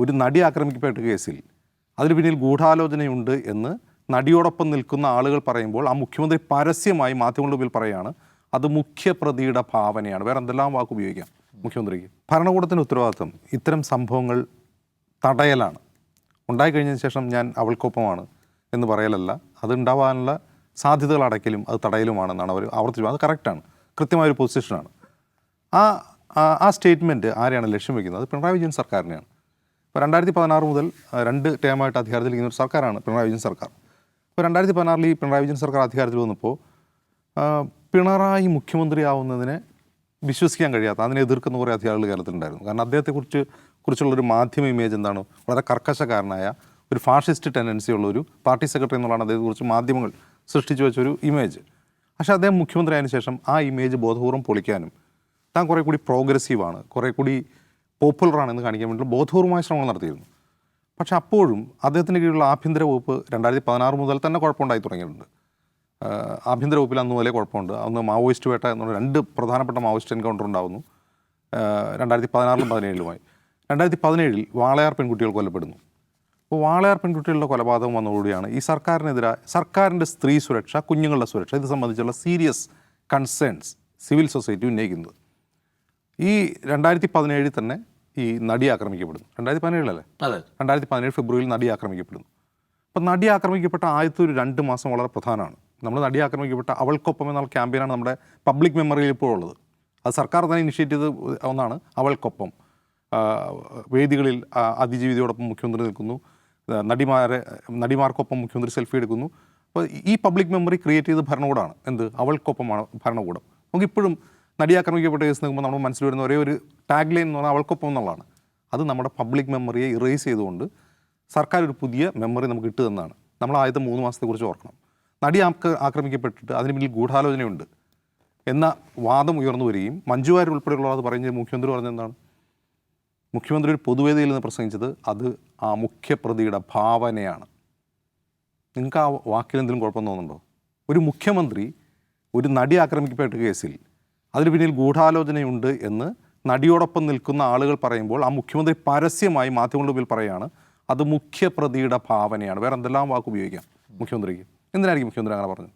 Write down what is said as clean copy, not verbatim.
ഒരു നടി ആക്രമിക്കപ്പെട്ട കേസിൽ അതിന് പിന്നിൽ ഗൂഢാലോചനയുണ്ട് എന്ന് നടിയോടൊപ്പം നിൽക്കുന്ന ആളുകൾ പറയുമ്പോൾ ആ മുഖ്യമന്ത്രി പരസ്യമായി മാധ്യമങ്ങളുടെ മുമ്പിൽ പറയുകയാണ് അത് മുഖ്യപ്രതിയുടെ ഭാവനയാണ്. വേറെ എന്തെല്ലാം വാക്ക് ഉപയോഗിക്കാം മുഖ്യമന്ത്രിക്ക്. ഭരണകൂടത്തിൻ്റെ ഉത്തരവാദിത്വം ഇത്തരം സംഭവങ്ങൾ തടയലാണ്. ഉണ്ടായിക്കഴിഞ്ഞതിന് ശേഷം ഞാൻ അവൾക്കൊപ്പമാണ് എന്ന് പറയലല്ല, അതുണ്ടാവാനുള്ള സാധ്യതകൾ അടയ്ക്കലും അത് തടയലുമാണെന്നാണ് അവർ ആവർത്തിച്ചത്. അത് കറക്റ്റാണ്, കൃത്യമായൊരു പൊസിഷനാണ്. ആ സ്റ്റേറ്റ്മെൻറ്റ് ആരെയാണ് ലക്ഷ്യം വയ്ക്കുന്നത്? പിണറായി വിജയൻ സർക്കാരിനെയാണ്. ഇപ്പോൾ 2016 മുതൽ 2 ടേമായിട്ട് അധികാരത്തിലിരിക്കുന്ന ഒരു സർക്കാരാണ് പിണറായി വിജയൻ സർക്കാർ. ഇപ്പോൾ 2016 ഈ പിണറായി വിജയൻ സർക്കാർ അധികാരത്തിൽ വന്നപ്പോൾ പിണറായി മുഖ്യമന്ത്രിയാവുന്നതിനെ വിശ്വസിക്കാൻ കഴിയാത്ത, അതിനെ എതിർക്കുന്ന കുറേ അധികാരികൾ കേരളത്തിലുണ്ടായിരുന്നു. കാരണം അദ്ദേഹത്തെക്കുറിച്ചുള്ളൊരു മാധ്യമ ഇമേജ് എന്താണ്? വളരെ കർക്കശക്കാരനായ ഒരു ഫാഷിസ്റ്റ് ടെൻഡൻസി ഉള്ള ഒരു പാർട്ടി സെക്രട്ടറി എന്നുള്ളതാണ് അദ്ദേഹത്തെക്കുറിച്ച് മാധ്യമങ്ങൾ സൃഷ്ടിച്ചു വെച്ചൊരു ഇമേജ്. പക്ഷേ അദ്ദേഹം മുഖ്യമന്ത്രി ആയതിനു ശേഷം ആ ഇമേജ് ബോധപൂർവ്വം പൊളിക്കാനും താൻ കുറേ കൂടി പ്രോഗ്രസീവാണ്, കുറേ കൂടി പോപ്പുലറാണെന്ന് കാണിക്കാൻ വേണ്ടിയിട്ട് ബോധപൂർവമായ ശ്രമങ്ങൾ നടത്തിയിരുന്നു. പക്ഷേ അപ്പോഴും അദ്ദേഹത്തിൻ്റെ കീഴിലുള്ള ആഭ്യന്തര വകുപ്പ് 2016 മുതൽ തന്നെ കുഴപ്പമുണ്ടായി തുടങ്ങിയിട്ടുണ്ട്. ആഭ്യന്തര വകുപ്പിൽ അന്ന് മുതലേ കുഴപ്പമുണ്ട്. അന്ന് മാവോയിസ്റ്റ് വേട്ട എന്നുള്ള 2 പ്രധാനപ്പെട്ട മാവോയിസ്റ്റ് എൻകൗണ്ടർ ഉണ്ടാകുന്നു 2016 17 2017 വാളയാർ പെൺകുട്ടികൾ കൊല്ലപ്പെടുന്നു. അപ്പോൾ വാളയാർ പെൺകുട്ടികളുടെ കൊലപാതകം വന്നതോടുകൂടിയാണ് ഈ സർക്കാരിൻ്റെ സ്ത്രീ സുരക്ഷ, കുഞ്ഞുങ്ങളുടെ സുരക്ഷ ഇത് സംബന്ധിച്ചുള്ള സീരിയസ് കൺസേൺസ് സിവിൽ സൊസൈറ്റി ഉന്നയിക്കുന്നത്. ഈ 2017 തന്നെ ഈ നടി ആക്രമിക്കപ്പെടുന്നു. 2017 2017 ഫെബ്രുവരിയിൽ നടി ആക്രമിക്കപ്പെടുന്നു. അപ്പം നടി ആക്രമിക്കപ്പെട്ട ആദ്യത്തെ ഒരു 2 മാസം വളരെ പ്രധാനമാണ്. നമ്മൾ നടി ആക്രമിക്കപ്പെട്ട അവൾക്കൊപ്പം എന്നുള്ള ക്യാമ്പയിനാണ് നമ്മുടെ പബ്ലിക് മെമ്മറിയിൽ ഇപ്പോൾ ഉള്ളത്. അത് സർക്കാർ തന്നെ ഇനിഷ്യേറ്റ് ചെയ്ത് ഒന്നാണ് അവൾക്കൊപ്പം. വേദികളിൽ അതിജീവിതയോടൊപ്പം മുഖ്യമന്ത്രി നിൽക്കുന്നു, നടിമാർക്കൊപ്പം മുഖ്യമന്ത്രി സെൽഫി എടുക്കുന്നു. അപ്പോൾ ഈ പബ്ലിക് മെമ്മറി ക്രിയേറ്റ് ചെയ്ത് ഭരണകൂടമാണ്. എന്ത്? അവൾക്കൊപ്പമാണ് ഭരണകൂടം. നമുക്കിപ്പോഴും നടി ആക്രമിക്കപ്പെട്ട കേസ് നിൽക്കുമ്പോൾ നമ്മുടെ മനസ്സിൽ വരുന്ന ഒരേ ഒരു ടാഗ് ലൈൻ എന്ന് പറഞ്ഞാൽ അവൾക്കൊപ്പം എന്നുള്ളതാണ്. അത് നമ്മുടെ പബ്ലിക് മെമ്മറിയെ ഇറേസ് ചെയ്തുകൊണ്ട് സർക്കാർ ഒരു പുതിയ മെമ്മറി നമുക്ക് ഇട്ടു തന്നാണ്. നമ്മൾ ആദ്യത്തെ 3 മാസത്തെക്കുറിച്ച് ഓർക്കണം. നടി ആക്രമിക്കപ്പെട്ടിട്ട് അതിന് പിന്നിൽ ഗൂഢാലോചനയുണ്ട് എന്ന വാദം ഉയർന്നു വരികയും മഞ്ജു വാര്യർ ഉൾപ്പെടെയുള്ളവർ അത് പറഞ്ഞ് മുഖ്യമന്ത്രി പറഞ്ഞെന്താണ്? മുഖ്യമന്ത്രി ഒരു പൊതുവേദിയിൽ നിന്ന് പ്രസംഗിച്ചത് അത് ആ മുഖ്യപ്രതിയുടെ ഭാവനയാണ്. നിങ്ങൾക്ക് ആ വാക്കിൽ എന്തെങ്കിലും കുഴപ്പം തോന്നുന്നുണ്ടോ? ഒരു മുഖ്യമന്ത്രി ഒരു നടി ആക്രമിക്കപ്പെട്ട കേസിൽ അതിന് പിന്നിൽ ഗൂഢാലോചനയുണ്ട് എന്ന് നടിയോടൊപ്പം നിൽക്കുന്ന ആളുകൾ പറയുമ്പോൾ ആ മുഖ്യമന്ത്രി പരസ്യമായി മാധ്യമങ്ങളുടെ മുമ്പിൽ പറയുകയാണ് അത് മുഖ്യപ്രതിയുടെ ഭാവനയാണ്. വേറെ എന്തെല്ലാം വാക്ക് ഉപയോഗിക്കാം മുഖ്യമന്ത്രിക്ക്? എന്തിനായിരിക്കും മുഖ്യമന്ത്രി അങ്ങനെ പറഞ്ഞത്?